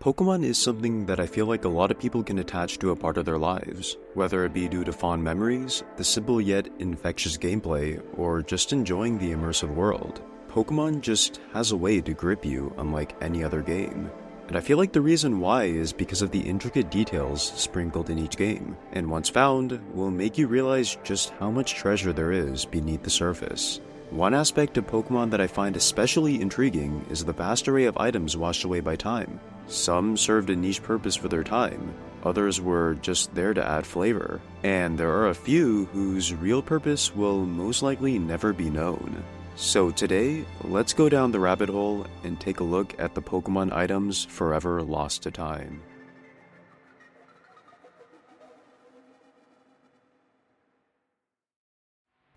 Pokemon is something that I feel like a lot of people can attach to a part of their lives, whether it be due to fond memories, the simple yet infectious gameplay, or just enjoying the immersive world. Pokemon just has a way to grip you unlike any other game. And I feel like the reason why is because of the intricate details sprinkled in each game, and once found, will make you realize just how much treasure there is beneath the surface. One aspect of Pokemon that I find especially intriguing is the vast array of items washed away by time. Some served a niche purpose for their time, others were just there to add flavor, and there are a few whose real purpose will most likely never be known. So today, let's go down the rabbit hole and take a look at the Pokemon items forever lost to time.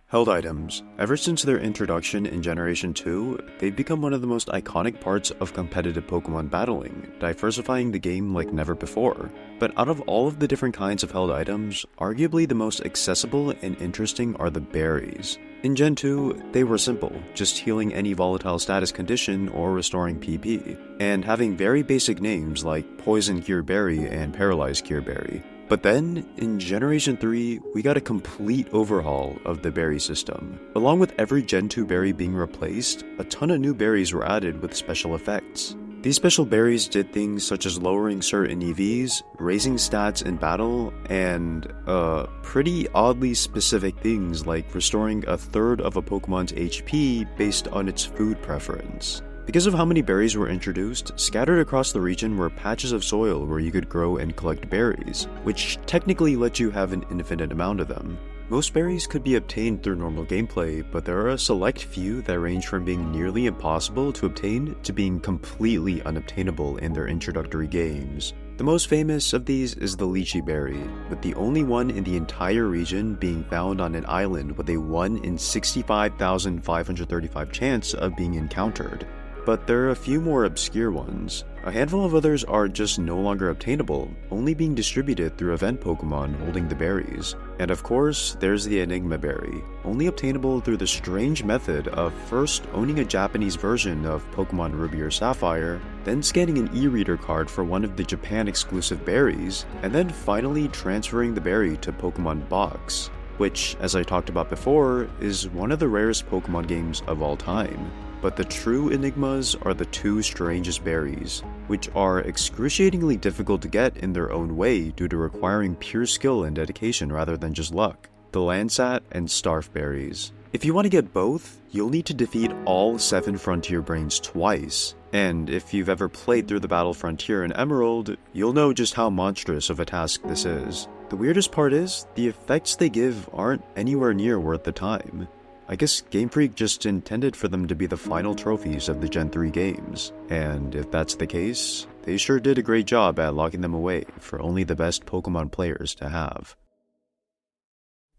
Held items. Ever since their introduction in Generation 2, they've become one of the most iconic parts of competitive Pokemon battling, diversifying the game like never before. But out of all of the different kinds of held items, arguably the most accessible and interesting are the berries. In Gen 2, they were simple, just healing any volatile status condition or restoring PP, and having very basic names like Poison Cure Berry and Paralyzed Cure Berry. But then, in Generation 3, we got a complete overhaul of the berry system. Along with every Gen 2 berry being replaced, a ton of new berries were added with special effects. These special berries did things such as lowering certain EVs, raising stats in battle, and pretty oddly specific things like restoring a third of a Pokemon's HP based on its food preference. Because of how many berries were introduced, scattered across the region were patches of soil where you could grow and collect berries, which technically let you have an infinite amount of them. Most berries could be obtained through normal gameplay, but there are a select few that range from being nearly impossible to obtain to being completely unobtainable in their introductory games. The most famous of these is the Lychee Berry, with the only one in the entire region being found on an island with a 1 in 65,535 chance of being encountered. But there are a few more obscure ones. A handful of others are just no longer obtainable, only being distributed through event Pokemon holding the berries. And of course, there's the Enigma Berry, only obtainable through the strange method of first owning a Japanese version of Pokemon Ruby or Sapphire, then scanning an e-reader card for one of the Japan-exclusive berries, and then finally transferring the berry to Pokemon Box, which, as I talked about before, is one of the rarest Pokemon games of all time. But the true enigmas are the two strangest berries, which are excruciatingly difficult to get in their own way due to requiring pure skill and dedication rather than just luck: the Landsat and Starf berries. If you want to get both, you'll need to defeat all 7 Frontier Brains twice, and if you've ever played through the Battle Frontier in Emerald, you'll know just how monstrous of a task this is. The weirdest part is, the effects they give aren't anywhere near worth the time. I guess Game Freak just intended for them to be the final trophies of the Gen 3 games, and if that's the case, they sure did a great job at locking them away for only the best Pokemon players to have.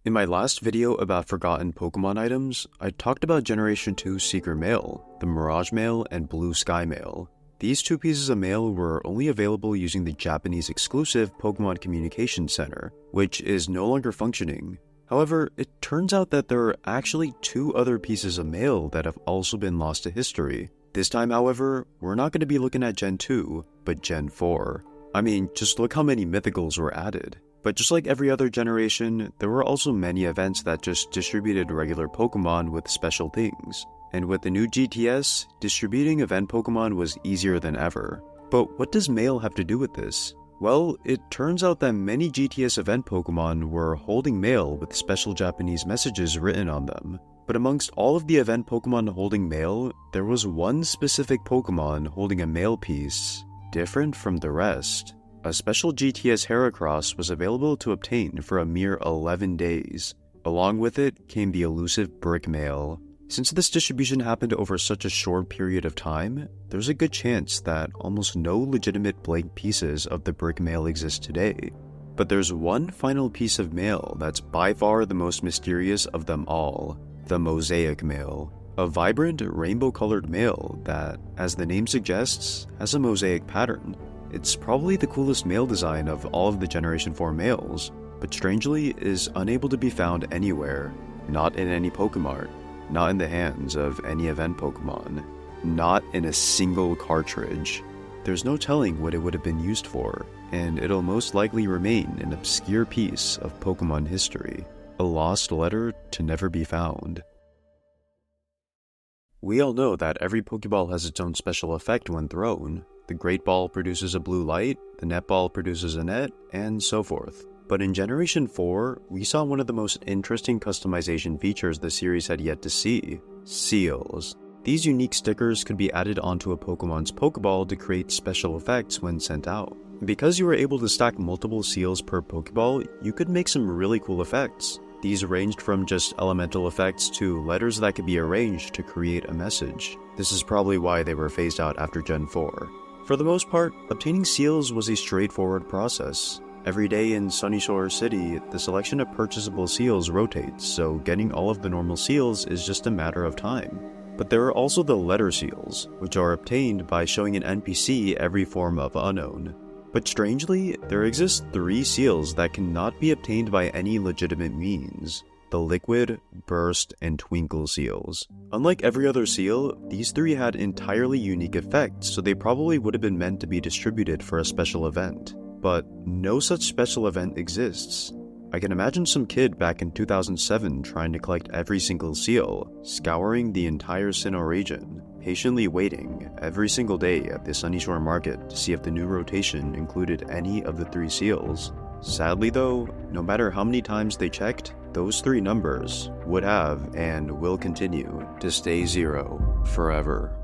In my last video about forgotten Pokemon items, I talked about Generation 2 Secret Mail, the Mirage Mail and Blue Sky Mail. These two pieces of mail were only available using the Japanese exclusive Pokemon Communication Center, which is no longer functioning. However, it turns out that there are actually 2 other pieces of mail that have also been lost to history. This time, however, we're not going to be looking at Gen 2, but Gen 4. I mean, just look how many mythicals were added. But just like every other generation, there were also many events that just distributed regular Pokemon with special things. And with the new GTS, distributing event Pokemon was easier than ever. But what does mail have to do with this? Well, it turns out that many GTS event Pokemon were holding mail with special Japanese messages written on them. But amongst all of the event Pokemon holding mail, there was one specific Pokemon holding a mail piece different from the rest. A special GTS Heracross was available to obtain for a mere 11 days. Along with it came the elusive Brick Mail. Since this distribution happened over such a short period of time, there's a good chance that almost no legitimate blank pieces of the Brick Mail exist today. But there's one final piece of mail that's by far the most mysterious of them all: the Mosaic Mail. A vibrant, rainbow-colored mail that, as the name suggests, has a mosaic pattern. It's probably the coolest mail design of all of the Generation 4 mails, but strangely is unable to be found anywhere. Not in any Pokemart. Not in the hands of any event Pokemon. Not in a single cartridge. there's no telling what it would have been used for, and it'll most likely remain an obscure piece of Pokemon history, a lost letter to never be found. We all know that every Pokeball has its own special effect when thrown. The Great Ball produces a blue light, the Net Ball produces a net, and so forth. But in Generation 4, we saw one of the most interesting customization features the series had yet to see: seals. These unique stickers could be added onto a Pokemon's Pokeball to create special effects when sent out. Because you were able to stack multiple seals per Pokeball, you could make some really cool effects. These ranged from just elemental effects to letters that could be arranged to create a message. This is probably why they were phased out after Gen 4. For the most part, obtaining seals was a straightforward process. Every day in Sunyshore City, the selection of purchasable seals rotates, so getting all of the normal seals is just a matter of time. But there are also the letter seals, which are obtained by showing an NPC every form of Unknown. But strangely, there exist 3 seals that cannot be obtained by any legitimate means: the Liquid, Burst, and Twinkle seals. Unlike every other seal, these 3 had entirely unique effects, so they probably would have been meant to be distributed for a special event. But no such special event exists. I can imagine some kid back in 2007 trying to collect every single seal, scouring the entire Sinnoh region, patiently waiting every single day at the Sunyshore Market to see if the new rotation included any of the 3 seals. Sadly though, no matter how many times they checked, those 3 numbers would have and will continue to stay 0 forever.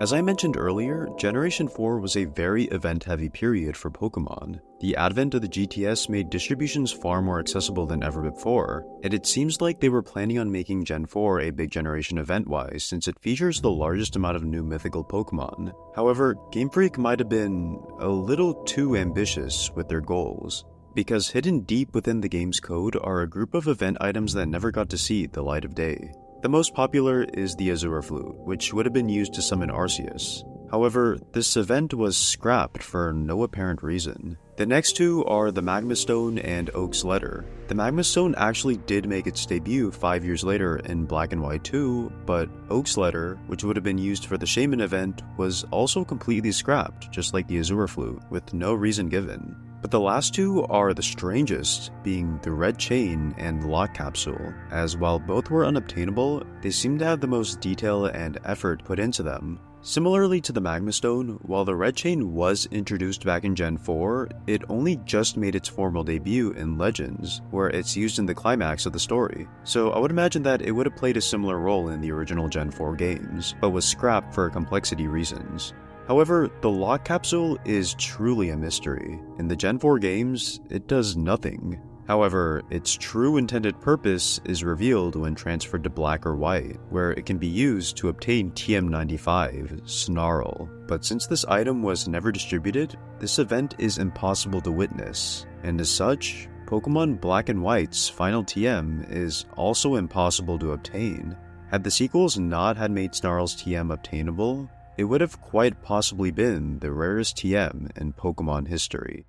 As I mentioned earlier, Generation 4 was a very event-heavy period for Pokemon. The advent of the GTS made distributions far more accessible than ever before, and it seems like they were planning on making Gen 4 a big generation event-wise since it features the largest amount of new mythical Pokemon. However, Game Freak might have been a little too ambitious with their goals, because hidden deep within the game's code are a group of event items that never got to see the light of day. The most popular is the Azure Flute, which would have been used to summon Arceus. However, this event was scrapped for no apparent reason. The next 2 are the Magma Stone and Oak's Letter. The Magma Stone actually did make its debut 5 years later in Black and White 2, but Oak's Letter, which would have been used for the Shaman event, was also completely scrapped, just like the Azure Flute, with no reason given. But the last 2 are the strangest, being the Red Chain and Lock Capsule, as while both were unobtainable, they seem to have the most detail and effort put into them. Similarly to the Magma Stone, while the Red Chain was introduced back in Gen 4, it only just made its formal debut in Legends, where it's used in the climax of the story. So I would imagine that it would have played a similar role in the original Gen 4 games, but was scrapped for complexity reasons. However, the Lock Capsule is truly a mystery. In the Gen 4 games, it does nothing. However, its true intended purpose is revealed when transferred to Black or White, where it can be used to obtain TM95, Snarl. But since this item was never distributed, this event is impossible to witness, and as such, Pokemon Black and White's final TM is also impossible to obtain. Had the sequels not had made Snarl's TM obtainable, it would have quite possibly been the rarest TM in Pokemon history.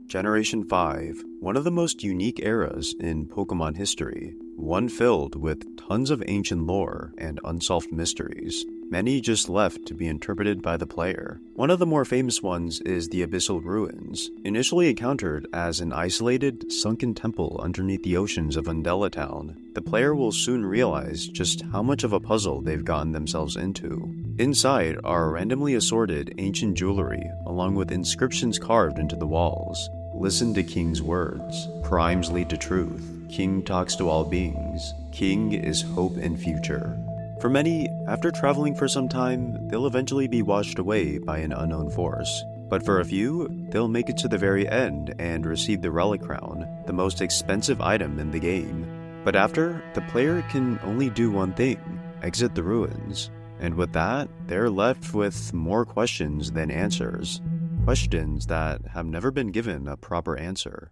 Generation 5, one of the most unique eras in Pokemon history, one filled with tons of ancient lore and unsolved mysteries, many just left to be interpreted by the player. One of the more famous ones is the Abyssal Ruins, initially encountered as an isolated, sunken temple underneath the oceans of Undella Town. The player will soon realize just how much of a puzzle they've gotten themselves into. Inside are randomly assorted ancient jewelry, along with inscriptions carved into the walls. Listen to King's words. Crimes lead to truth. King talks to all beings. King is hope and future. For many, after traveling for some time, they'll eventually be washed away by an unknown force. But for a few, they'll make it to the very end and receive the Relic Crown, the most expensive item in the game. But after, the player can only do one thing: exit the ruins. And with that, they're left with more questions than answers. Questions that have never been given a proper answer.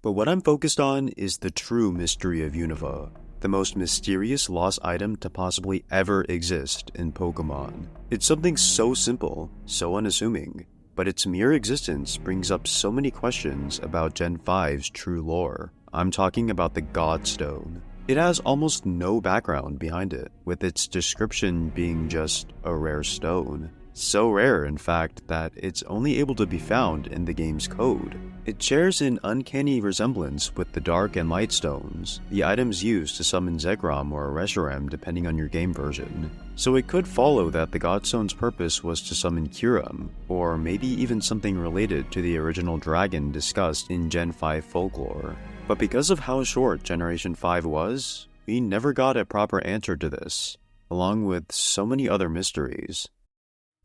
But what I'm focused on is the true mystery of Unova, the most mysterious lost item to possibly ever exist in Pokemon. It's something so simple, so unassuming, but its mere existence brings up so many questions about Gen 5's true lore. I'm talking about the God Stone. It has almost no background behind it, with its description being just a rare stone. So rare, in fact, that it's only able to be found in the game's code. It shares an uncanny resemblance with the Dark and Light Stones, the items used to summon Zekrom or Reshiram depending on your game version. So it could follow that the Godstone's purpose was to summon Kyurem, or maybe even something related to the original dragon discussed in Gen 5 folklore. But because of how short Generation 5 was, we never got a proper answer to this, along with so many other mysteries.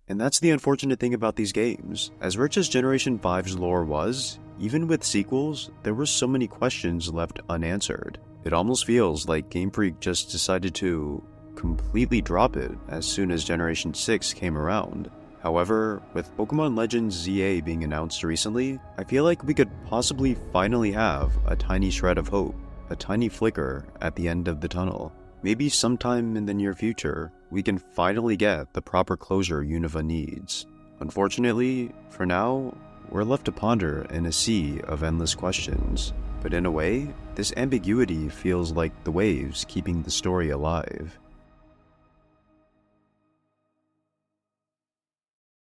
And that's the unfortunate thing about these games. As rich as Generation 5's lore was, even with sequels, there were so many questions left unanswered. It almost feels like Game Freak just decided to completely drop it as soon as Generation 6 came around. However, with Pokemon Legends ZA being announced recently, I feel like we could possibly finally have a tiny shred of hope, a tiny flicker at the end of the tunnel. Maybe sometime in the near future, we can finally get the proper closure Unova needs. Unfortunately, for now, we're left to ponder in a sea of endless questions. But in a way, this ambiguity feels like the waves keeping the story alive.